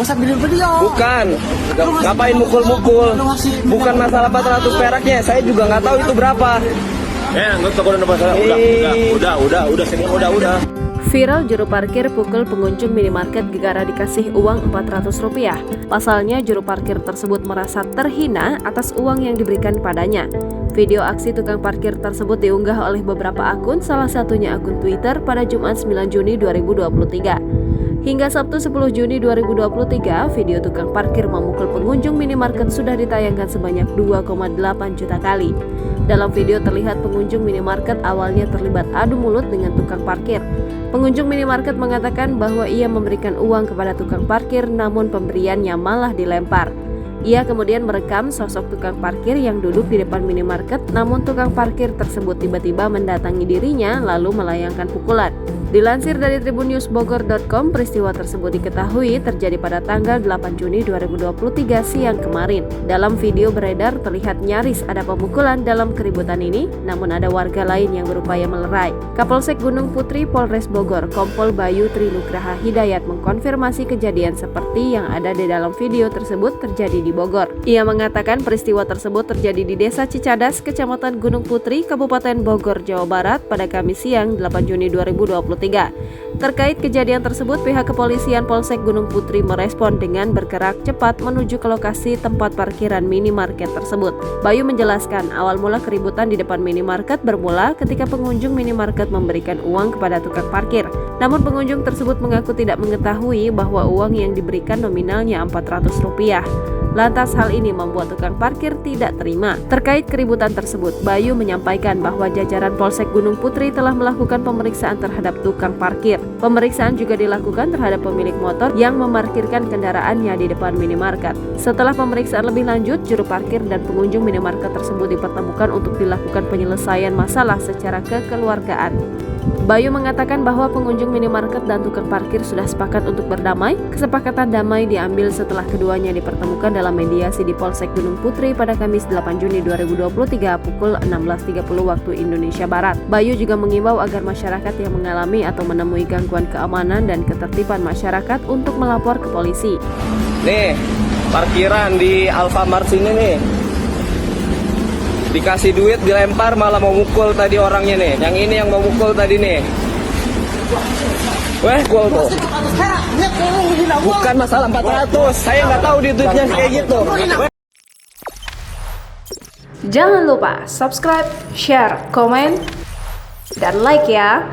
masa video. Bukan. Ngapain mukul-mukul? Bukan masalah 400 peraknya. Saya juga nggak tahu itu berapa. Ya, nggak tahu udah masalah. Udah, sini udah. Viral juru parkir pukul pengunjung minimarket gegara dikasih uang Rp400. Pasalnya juru parkir tersebut merasa terhina atas uang yang diberikan padanya. Video aksi tukang parkir tersebut diunggah oleh beberapa akun, salah satunya akun Twitter pada Jumat 9 Juni 2023. Hingga Sabtu 10 Juni 2023, video tukang parkir memukul pengunjung minimarket sudah ditayangkan sebanyak 2,8 juta kali. Dalam video terlihat pengunjung minimarket awalnya terlibat adu mulut dengan tukang parkir. Pengunjung minimarket mengatakan bahwa ia memberikan uang kepada tukang parkir, namun pemberiannya malah dilempar. Ia kemudian merekam sosok tukang parkir yang duduk di depan minimarket, namun tukang parkir tersebut tiba-tiba mendatangi dirinya lalu melayangkan pukulan. Dilansir dari tribunnews.bogor.com, peristiwa tersebut diketahui terjadi pada tanggal 8 Juni 2023 siang kemarin. Dalam video beredar terlihat nyaris ada pemukulan dalam keributan ini, namun ada warga lain yang berupaya melerai. Kapolsek Gunung Putri Polres Bogor, Kompol Bayu Trinugraha Hidayat mengkonfirmasi kejadian seperti yang ada di dalam video tersebut terjadi di Bogor. Ia mengatakan peristiwa tersebut terjadi di Desa Cicadas, Kecamatan Gunung Putri, Kabupaten Bogor, Jawa Barat pada Kamis siang 8 Juni 2023. Terkait kejadian tersebut, pihak kepolisian Polsek Gunung Putri merespon dengan bergerak cepat menuju ke lokasi tempat parkiran minimarket tersebut. Bayu menjelaskan, awal mula keributan di depan minimarket bermula ketika pengunjung minimarket memberikan uang kepada tukang parkir. Namun pengunjung tersebut mengaku tidak mengetahui bahwa uang yang diberikan nominalnya Rp400. Lantas hal ini membuat tukang parkir tidak terima. Terkait keributan tersebut, Bayu menyampaikan bahwa jajaran Polsek Gunung Putri telah melakukan pemeriksaan terhadap tukang parkir. Pemeriksaan juga dilakukan terhadap pemilik motor yang memarkirkan kendaraannya di depan minimarket. Setelah pemeriksaan lebih lanjut, juru parkir dan pengunjung minimarket tersebut dipertemukan untuk dilakukan penyelesaian masalah secara kekeluargaan. Bayu mengatakan bahwa pengunjung minimarket dan tukang parkir sudah sepakat untuk berdamai. Kesepakatan damai diambil setelah keduanya dipertemukan dalam mediasi di Polsek Gunung Putri pada Kamis 8 Juni 2023 pukul 16.30 waktu Indonesia Barat. Bayu juga mengimbau agar masyarakat yang mengalami atau menemui gangguan keamanan dan ketertiban masyarakat untuk melapor ke polisi. Nih, parkiran di Alfamart sini nih. Dikasih duit dilempar malah mau mukul tadi orangnya nih. Yang ini yang mau mukul tadi nih. Weh, gua tuh. Bukan masalah 400. Saya nggak tahu di duitnya kayak gitu. Jangan lupa subscribe, share, komen, dan like ya.